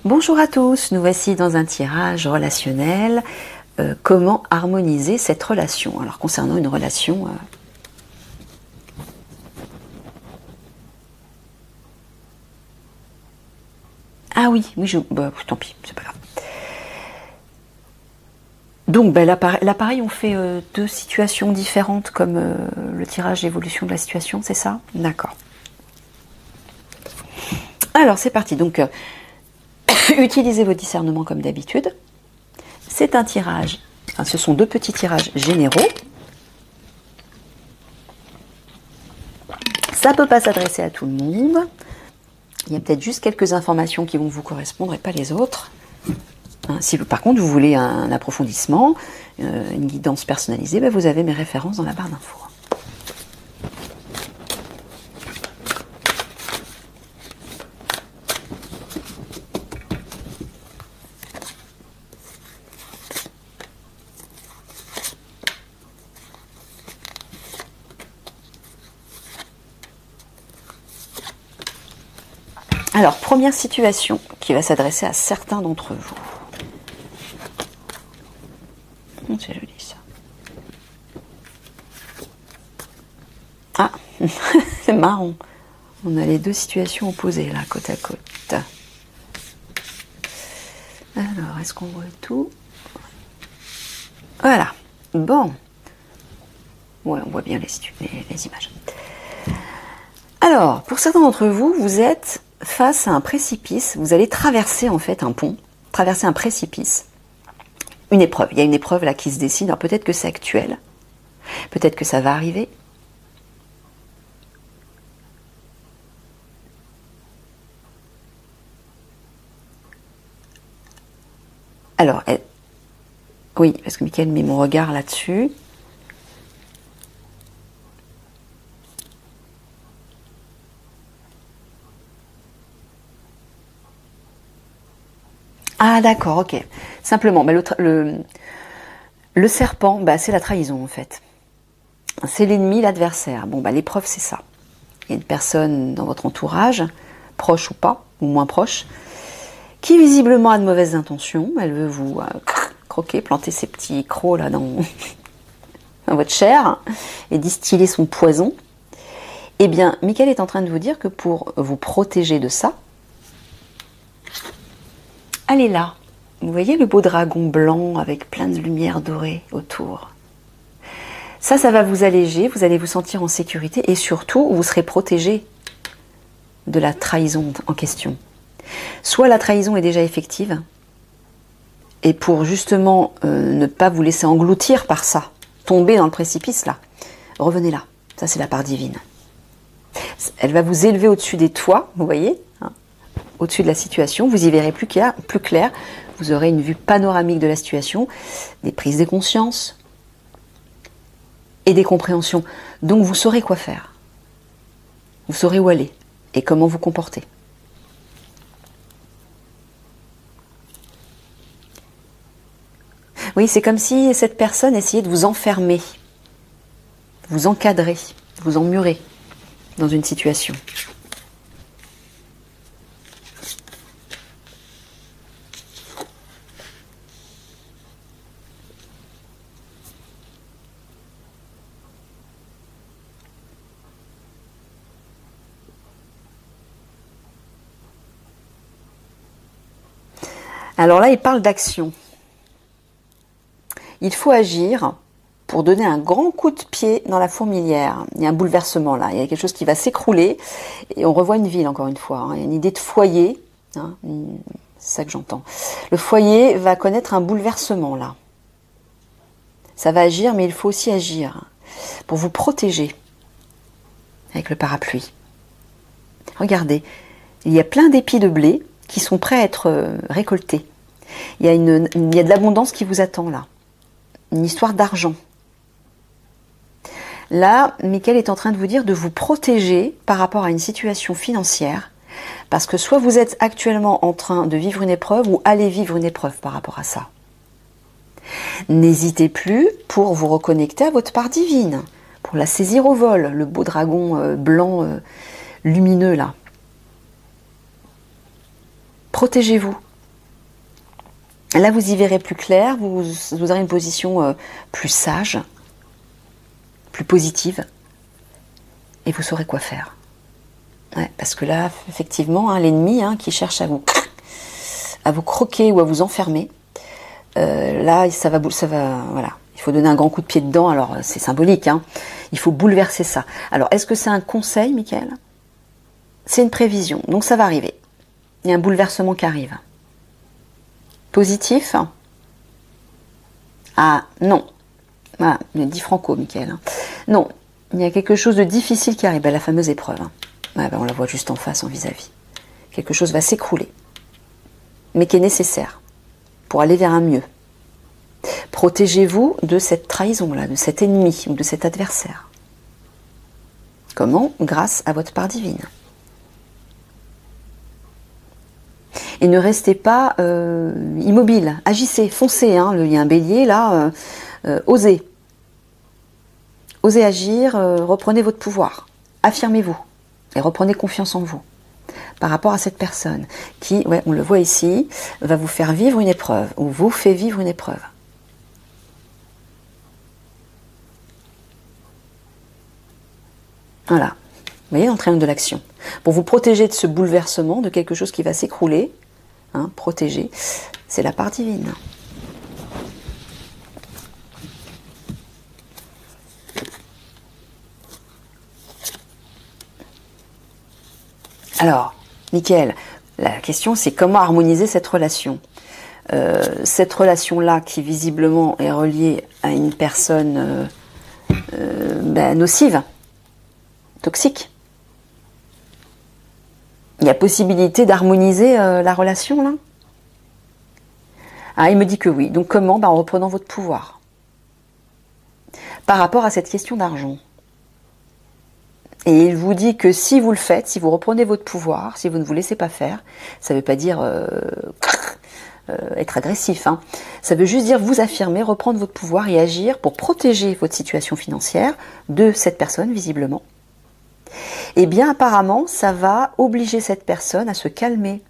Bonjour à tous, nous voici dans un tirage relationnel. Comment harmoniser cette relation? Alors concernant une relation... Ah oui, tant pis, c'est pas grave. Donc là pareil, on fait deux situations différentes comme le tirage d'évolution de la situation, c'est ça? D'accord. Alors c'est parti, donc utilisez vos discernements comme d'habitude. C'est un tirage, enfin, ce sont deux petits tirages généraux. Ça ne peut pas s'adresser à tout le monde. Il y a peut-être juste quelques informations qui vont vous correspondre et pas les autres. Si par contre vous voulez un approfondissement, une guidance personnalisée, vous avez mes références dans la barre d'infos. Alors, première situation qui va s'adresser à certains d'entre vous. C'est joli ça. Ah, c'est marrant. On a les deux situations opposées là, côte à côte. Alors, est-ce qu'on voit tout? Voilà. Bon. Ouais, on voit bien les images. Alors, pour certains d'entre vous, vous êtes face à un précipice. Vous allez traverser en fait un pont, traverser un précipice. Une épreuve. Il y a une épreuve là qui se dessine. Alors peut-être que c'est actuel. Peut-être que ça va arriver. Alors, oui, parce que Mickaël met mon regard là-dessus. Ah d'accord, ok. Simplement, le serpent, c'est la trahison en fait. C'est l'ennemi, l'adversaire. Bon, l'épreuve c'est ça. Il y a une personne dans votre entourage, proche ou pas, ou moins proche, qui visiblement a de mauvaises intentions. Elle veut vous croquer, planter ses petits crocs là dans votre chair et distiller son poison. Eh bien, Mickaël est en train de vous dire que pour vous protéger de ça, elle est là. Vous voyez le beau dragon blanc avec plein de lumière dorée autour. Ça va vous alléger, vous allez vous sentir en sécurité et surtout, vous serez protégé de la trahison en question. Soit la trahison est déjà effective, et pour justement ne pas vous laisser engloutir par ça, tomber dans le précipice là, revenez là. Ça c'est la part divine. Elle va vous élever au-dessus des toits, vous voyez, au-dessus de la situation, vous y verrez plus clair, vous aurez une vue panoramique de la situation, des prises de conscience et des compréhensions. Donc vous saurez quoi faire, vous saurez où aller et comment vous comporter. Oui, c'est comme si cette personne essayait de vous enfermer, vous encadrer, vous emmurer dans une situation. Alors là, il parle d'action. Il faut agir pour donner un grand coup de pied dans la fourmilière. Il y a un bouleversement là, il y a quelque chose qui va s'écrouler. Et on revoit une ville encore une fois. Il y a une idée de foyer. C'est ça que j'entends. Le foyer va connaître un bouleversement là. Ça va agir, mais il faut aussi agir pour vous protéger avec le parapluie. Regardez, il y a plein d'épis de blé qui sont prêts à être récoltés. Il y a de l'abondance qui vous attend là. Une histoire d'argent. Là, Mickaël est en train de vous dire de vous protéger par rapport à une situation financière, parce que soit vous êtes actuellement en train de vivre une épreuve ou allez vivre une épreuve par rapport à ça. N'hésitez plus pour vous reconnecter à votre part divine, pour la saisir au vol, le beau dragon blanc lumineux là. Protégez-vous, Là, vous y verrez plus clair, vous aurez une position plus sage, plus positive, et vous saurez quoi faire. Ouais, parce que là, effectivement, l'ennemi qui cherche à vous croquer ou à vous enfermer, là, ça va, voilà. Il faut donner un grand coup de pied dedans, alors c'est symbolique, il faut bouleverser ça. Alors, est-ce que c'est un conseil, Mickaël? C'est une prévision, donc ça va arriver. Il y a un bouleversement qui arrive. Positif? Ah, non. Voilà, dit Franco, Mickaël. Non, il y a quelque chose de difficile qui arrive, la fameuse épreuve. Ouais, on la voit juste en face, en vis-à-vis. Quelque chose va s'écrouler, mais qui est nécessaire pour aller vers un mieux. Protégez-vous de cette trahison-là, de cet ennemi ou de cet adversaire. Comment? Grâce à votre part divine. Et ne restez pas immobile, agissez, foncez. Il y a un bélier là, osez. Osez agir, reprenez votre pouvoir, affirmez-vous et reprenez confiance en vous par rapport à cette personne qui, on le voit ici, va vous faire vivre une épreuve ou vous fait vivre une épreuve. Voilà, vous voyez dans le triangle de l'action. Pour vous protéger de ce bouleversement, de quelque chose qui va s'écrouler, protéger, c'est la part divine. Alors, Mickaël, la question c'est comment harmoniser cette relation. Cette relation-là qui visiblement est reliée à une personne nocive, toxique. Il y a possibilité d'harmoniser la relation là? Il me dit que oui. Donc comment? En reprenant votre pouvoir. Par rapport à cette question d'argent. Et il vous dit que si vous le faites, si vous reprenez votre pouvoir, si vous ne vous laissez pas faire, ça ne veut pas dire être agressif. Ça veut juste dire vous affirmer, reprendre votre pouvoir et agir pour protéger votre situation financière de cette personne, visiblement. Eh bien, apparemment, ça va obliger cette personne à se calmer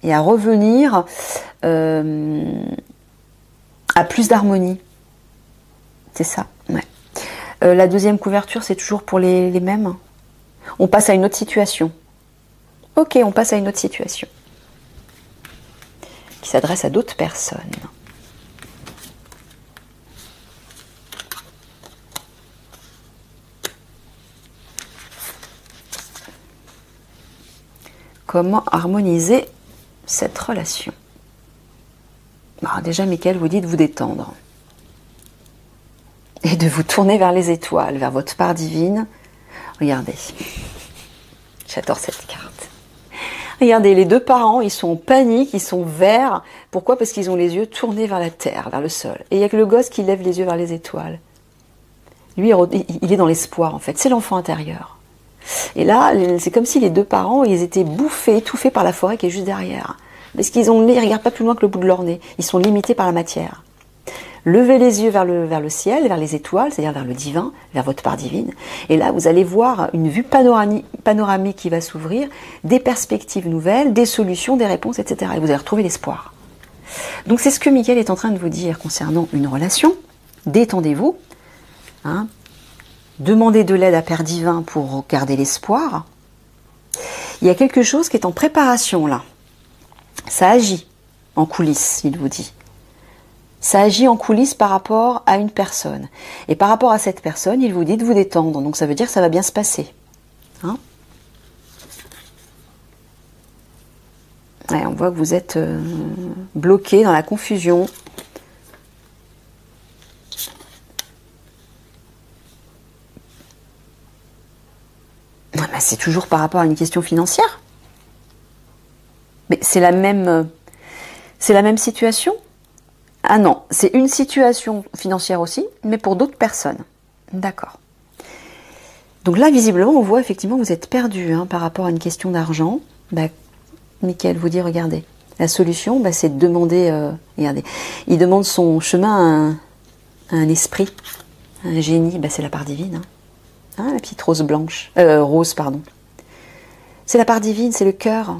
et à revenir à plus d'harmonie. C'est ça, ouais. La deuxième couverture, c'est toujours pour les mêmes. On passe à une autre situation. Ok, on passe à une autre situation. Qui s'adresse à d'autres personnes. Comment harmoniser cette relation? Déjà, Mickaël vous dit de vous détendre. Et de vous tourner vers les étoiles, vers votre part divine. Regardez. J'adore cette carte. Regardez, les deux parents, ils sont en panique, ils sont verts. Pourquoi? Parce qu'ils ont les yeux tournés vers la terre, vers le sol. Et il n'y a que le gosse qui lève les yeux vers les étoiles. Lui, il est dans l'espoir, en fait. C'est l'enfant intérieur. Et là, c'est comme si les deux parents, ils étaient bouffés, étouffés par la forêt qui est juste derrière. Parce qu'ils ont le nez, ils ne regardent pas plus loin que le bout de leur nez. Ils sont limités par la matière. Levez les yeux vers le ciel, vers les étoiles, c'est-à-dire vers le divin, vers votre part divine. Et là, vous allez voir une vue panoramique qui va s'ouvrir, des perspectives nouvelles, des solutions, des réponses, etc. Et vous allez retrouver l'espoir. Donc c'est ce que Mickaël est en train de vous dire concernant une relation. Détendez-vous. Demandez de l'aide à Père Divin pour garder l'espoir. Il y a quelque chose qui est en préparation là. Ça agit en coulisses, il vous dit. Ça agit en coulisses par rapport à une personne. Et par rapport à cette personne, il vous dit de vous détendre. Donc ça veut dire que ça va bien se passer. On voit que vous êtes bloqué dans la confusion. C'est toujours par rapport à une question financière. Mais c'est la même situation. Ah non, c'est une situation financière aussi, mais pour d'autres personnes. D'accord. Donc là, visiblement, on voit effectivement que vous êtes perdu par rapport à une question d'argent. Mickaël vous dit, regardez, la solution, c'est de demander, regardez, il demande son chemin à un esprit, un génie, c'est la part divine. La petite rose blanche, rose, pardon. C'est la part divine, c'est le cœur.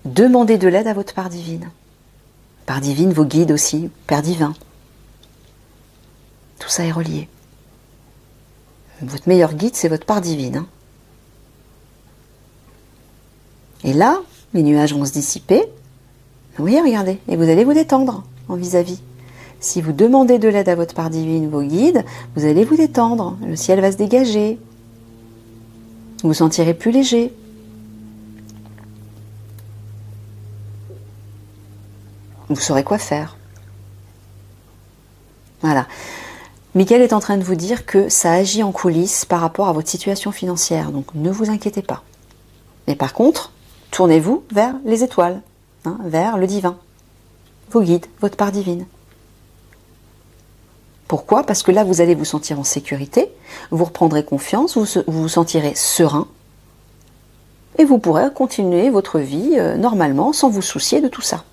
Demandez de l'aide à votre part divine. Part divine, vos guides aussi, Père divin. Tout ça est relié. Votre meilleur guide, c'est votre part divine. Hein. Et là, les nuages vont se dissiper. Oui, regardez, et vous allez vous détendre en vis-à-vis. Si vous demandez de l'aide à votre part divine, vos guides, vous allez vous détendre. Le ciel va se dégager. Vous vous sentirez plus léger. Vous saurez quoi faire. Voilà. Michael est en train de vous dire que ça agit en coulisses par rapport à votre situation financière. Donc ne vous inquiétez pas. Mais par contre, tournez-vous vers les étoiles, hein, vers le divin, vos guides, votre part divine. Pourquoi? Parce que là, vous allez vous sentir en sécurité, vous reprendrez confiance, vous vous sentirez serein, et vous pourrez continuer votre vie normalement sans vous soucier de tout ça.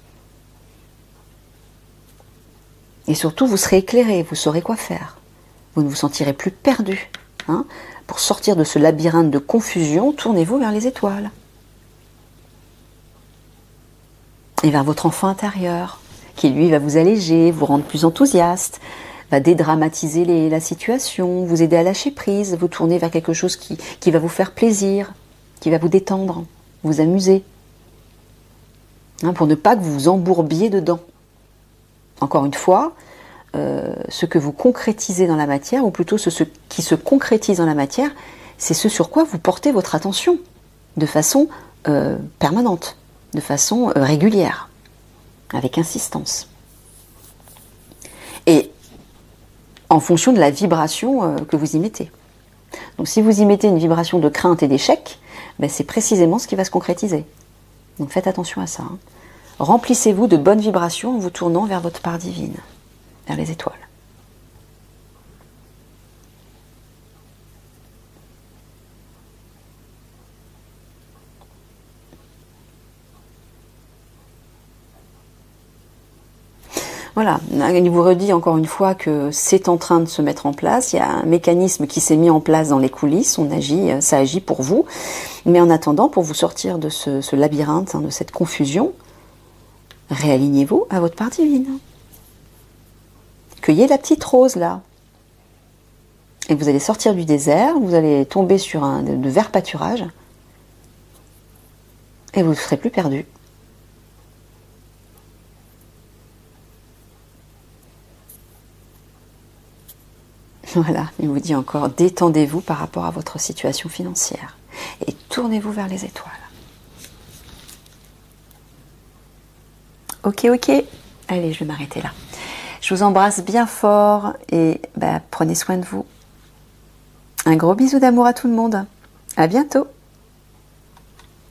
Et surtout, vous serez éclairé, vous saurez quoi faire. Vous ne vous sentirez plus perdu. Hein. Pour sortir de ce labyrinthe de confusion, tournez-vous vers les étoiles. Et vers votre enfant intérieur, qui lui va vous alléger, vous rendre plus enthousiaste, va dédramatiser la situation, vous aider à lâcher prise, vous tourner vers quelque chose qui va vous faire plaisir, qui va vous détendre, vous amuser. Hein, pour ne pas que vous vous embourbiez dedans. Encore une fois, ce que vous concrétisez dans la matière, ou plutôt ce qui se concrétise dans la matière, c'est ce sur quoi vous portez votre attention, de façon permanente, de façon régulière, avec insistance. Et en fonction de la vibration que vous y mettez. Donc si vous y mettez une vibration de crainte et d'échec, ben c'est précisément ce qui va se concrétiser. Donc faites attention à ça. Hein. Remplissez-vous de bonnes vibrations en vous tournant vers votre part divine, vers les étoiles. Voilà, il vous redit encore une fois que c'est en train de se mettre en place, il y a un mécanisme qui s'est mis en place dans les coulisses, ça agit pour vous, mais en attendant, pour vous sortir de ce labyrinthe, hein, de cette confusion, réalignez-vous à votre part divine. Cueillez la petite rose là, et vous allez sortir du désert, vous allez tomber sur de verts pâturages, et vous ne serez plus perdu. Voilà, il vous dit encore, détendez-vous par rapport à votre situation financière et tournez-vous vers les étoiles. Ok, allez, je vais m'arrêter là. Je vous embrasse bien fort et prenez soin de vous. Un gros bisou d'amour à tout le monde. À bientôt.